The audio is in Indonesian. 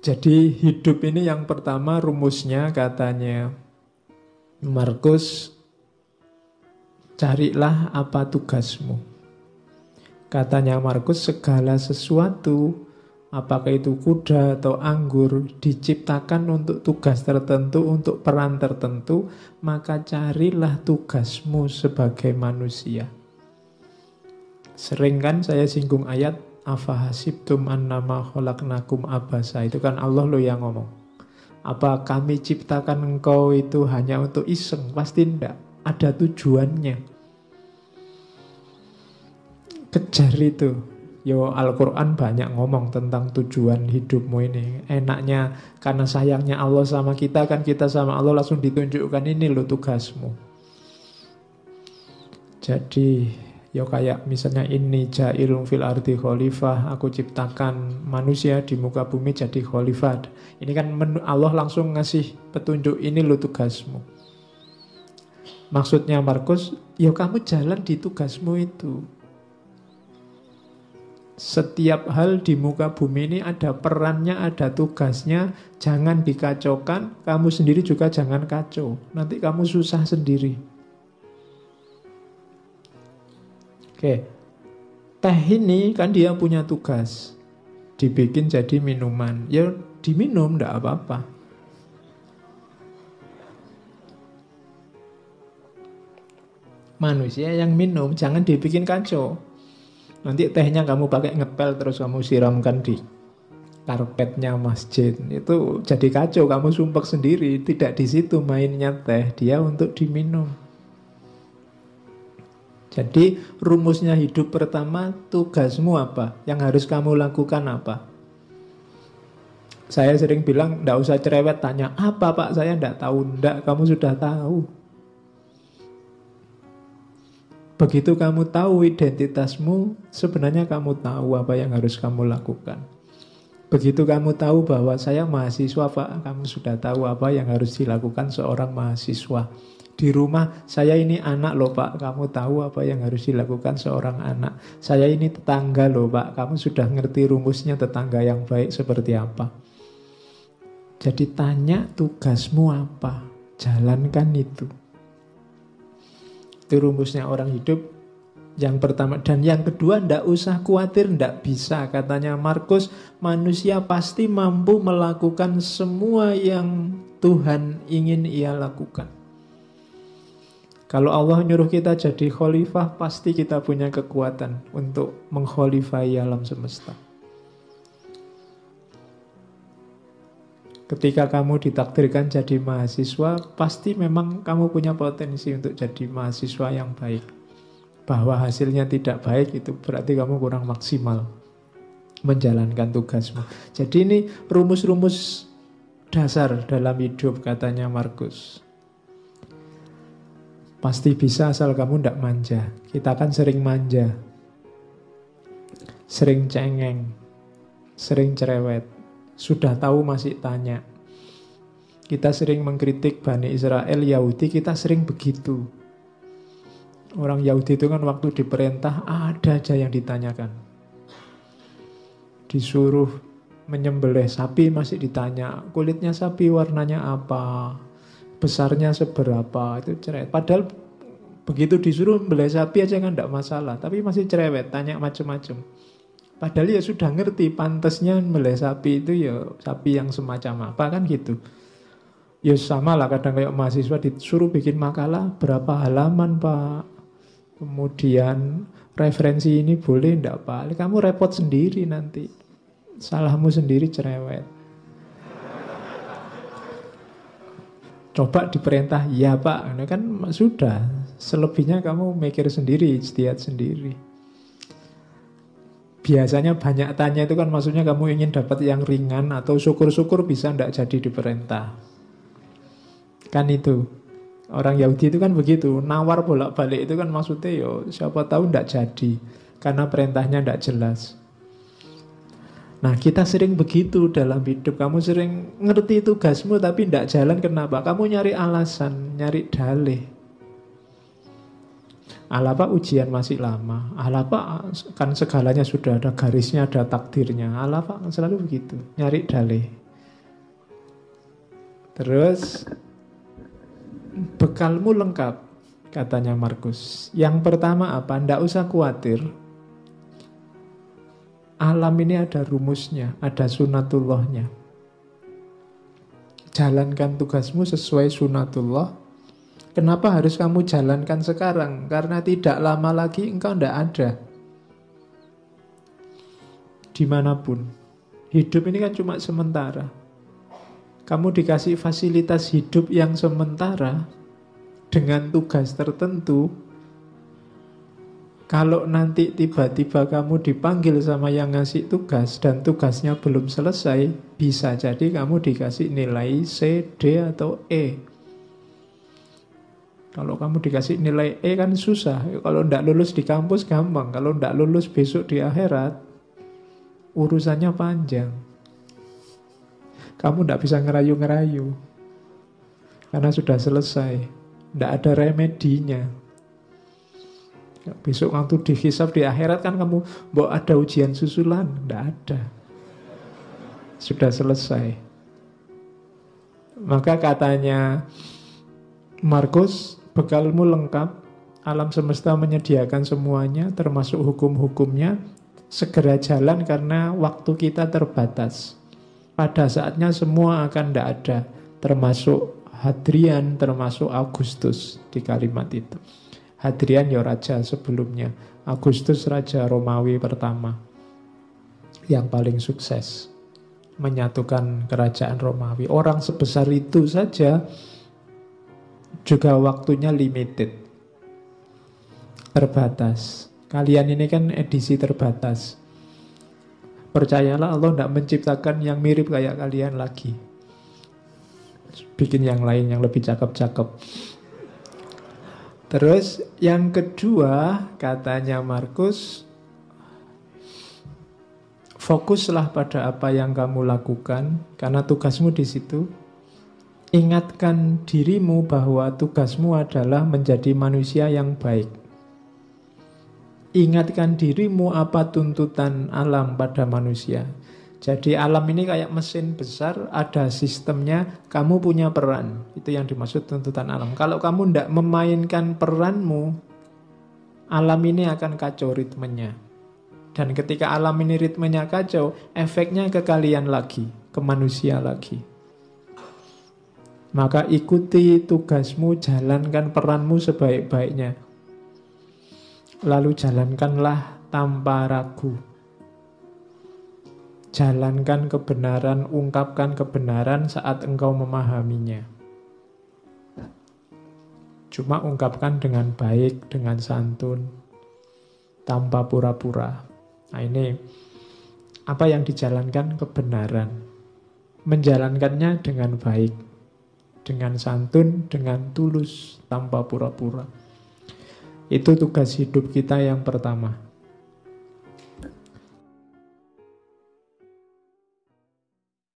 Jadi hidup ini yang pertama rumusnya katanya Markus, carilah apa tugasmu. Katanya Markus, segala sesuatu, apakah itu kuda atau anggur, diciptakan untuk tugas tertentu, untuk peran tertentu, maka carilah tugasmu sebagai manusia. Sering kan saya singgung ayat afahasibtum annama khalaqnakum abasa. Itu kan Allah lo yang ngomong. Apa kami ciptakan engkau itu hanya untuk iseng? Pasti tidak. Ada tujuannya. Kejar itu. Yo, Al-Quran banyak ngomong tentang tujuan hidupmu ini. Enaknya karena sayangnya Allah sama kita, kan kita sama Allah langsung ditunjukkan ini lo tugasmu. Jadi ya kayak misalnya ini ja'ilun fil ardi khalifah, aku ciptakan manusia di muka bumi jadi khalifah. Ini kan Allah langsung ngasih petunjuk, ini lo tugasmu. Maksudnya Markus, ya kamu jalan di tugasmu itu. Setiap hal di muka bumi ini ada perannya, ada tugasnya. Jangan dikacaukan, kamu sendiri juga jangan kacau. Nanti kamu susah sendiri. Oke, teh ini kan dia punya tugas, dibikin jadi minuman. Ya diminum, enggak apa-apa. Manusia yang minum, jangan dibikin kacau. Nanti tehnya kamu pakai ngepel terus kamu siramkan di karpetnya masjid. Itu jadi kacau, kamu sumpek sendiri. Tidak di situ mainnya teh, dia untuk diminum. Jadi rumusnya hidup pertama, tugasmu apa? Yang harus kamu lakukan apa? Saya sering bilang, enggak usah cerewet tanya, apa Pak? Saya enggak tahu. Enggak, kamu sudah tahu. Begitu kamu tahu identitasmu, sebenarnya kamu tahu apa yang harus kamu lakukan. Begitu kamu tahu bahwa saya mahasiswa Pak, kamu sudah tahu apa yang harus dilakukan seorang mahasiswa. Di rumah, saya ini anak loh Pak, kamu tahu apa yang harus dilakukan seorang anak. Saya ini tetangga loh Pak, kamu sudah ngerti rumusnya tetangga yang baik seperti apa. Jadi tanya tugasmu apa, jalankan itu. Itu rumusnya orang hidup yang pertama. Dan yang kedua, ndak usah khawatir, ndak bisa. Katanya Markus, manusia pasti mampu melakukan semua yang Tuhan ingin ia lakukan. Kalau Allah nyuruh kita jadi khalifah, pasti kita punya kekuatan untuk mengkhalifai alam semesta. Ketika kamu ditakdirkan jadi mahasiswa, pasti memang kamu punya potensi untuk jadi mahasiswa yang baik. Bahwa hasilnya tidak baik, itu berarti kamu kurang maksimal menjalankan tugasmu. Jadi ini rumus-rumus dasar dalam hidup, katanya Markus. Pasti bisa asal kamu tidak manja. Kita kan sering manja, sering cengeng, sering cerewet. Sudah tahu masih tanya. Kita sering mengkritik Bani Israel, Yahudi, kita sering begitu. Orang Yahudi itu kan waktu diperintah ada aja yang ditanyakan. Disuruh menyembelih sapi masih ditanya, kulitnya sapi warnanya apa, besarnya seberapa, itu cerewet. Padahal begitu disuruh membelih sapi aja kan tidak masalah, tapi masih cerewet, tanya macam-macam. Padahal ya sudah ngerti pantasnya membelih sapi itu ya sapi yang semacam apa kan gitu. Ya sama lah kadang kayak mahasiswa disuruh bikin makalah berapa halaman Pak. Kemudian referensi ini boleh enggak Pak? Kamu repot sendiri nanti. Salahmu sendiri cerewet. Coba diperintah, ya Pak. Nah, kan sudah. Selebihnya kamu mikir sendiri, ijtihad sendiri. Biasanya banyak tanya itu kan maksudnya kamu ingin dapat yang ringan atau syukur-syukur bisa enggak jadi diperintah. Kan itu. Orang Yahudi itu kan begitu, nawar bolak-balik itu kan maksudnya yo siapa tahu enggak jadi karena perintahnya enggak jelas. Nah, kita sering begitu dalam hidup. Kamu sering ngerti tugasmu tapi enggak jalan, kenapa? Kamu nyari alasan, nyari dalih. Alah Pak, ujian masih lama. Alah Pak, kan segalanya sudah ada garisnya, ada takdirnya. Alah Pak, selalu begitu, nyari dalih. Terus bekalmu lengkap, katanya Markus. Yang pertama apa? Nggak usah khawatir. Alam ini ada rumusnya, ada sunatullahnya. Jalankan tugasmu sesuai sunatullah. Kenapa harus kamu jalankan sekarang? Karena tidak lama lagi engkau ndak ada. Dimanapun. Hidup ini kan cuma sementara. Kamu dikasih fasilitas hidup yang sementara dengan tugas tertentu. Kalau nanti tiba-tiba kamu dipanggil sama yang ngasih tugas dan tugasnya belum selesai, bisa jadi kamu dikasih nilai C, D, atau E. Kalau kamu dikasih nilai E kan susah. Kalau ndak lulus di kampus gampang. Kalau ndak lulus besok di akhirat, urusannya panjang. Kamu ndak bisa ngerayu-ngerayu. Karena sudah selesai. Ndak ada remedinya. Besok waktu dihisab di akhirat kan kamu mau ada ujian susulan. Ndak ada. Sudah selesai. Maka katanya Markus, bekalmu lengkap. Alam semesta menyediakan semuanya, termasuk hukum-hukumnya. Segera jalan karena waktu kita terbatas. Pada saatnya semua akan tidak ada, termasuk Hadrian, termasuk Agustus di kalimat itu. Hadrian ya raja sebelumnya, Agustus raja Romawi pertama yang paling sukses menyatukan kerajaan Romawi. Orang sebesar itu saja juga waktunya limited, terbatas. Kalian ini kan edisi terbatas. Percayalah Allah tidak menciptakan yang mirip kayak kalian lagi. Bikin yang lain yang lebih cakep-cakep. Terus yang kedua, katanya Markus, fokuslah pada apa yang kamu lakukan, karena tugasmu di situ. Ingatkan dirimu bahwa tugasmu adalah menjadi manusia yang baik. Ingatkan dirimu apa tuntutan alam pada manusia. Jadi alam ini kayak mesin besar, ada sistemnya, kamu punya peran. Itu yang dimaksud tuntutan alam. Kalau kamu tidak memainkan peranmu, alam ini akan kacau ritmenya. Dan ketika alam ini ritmenya kacau, efeknya ke kalian lagi, ke manusia lagi. Maka ikuti tugasmu, jalankan peranmu sebaik-baiknya. Lalu jalankanlah tanpa ragu. Jalankan kebenaran, ungkapkan kebenaran saat engkau memahaminya. Cuma ungkapkan dengan baik, dengan santun, tanpa pura-pura. Nah ini, apa yang dijalankan kebenaran. Menjalankannya dengan baik, dengan santun, dengan tulus, tanpa pura-pura. Itu tugas hidup kita yang pertama.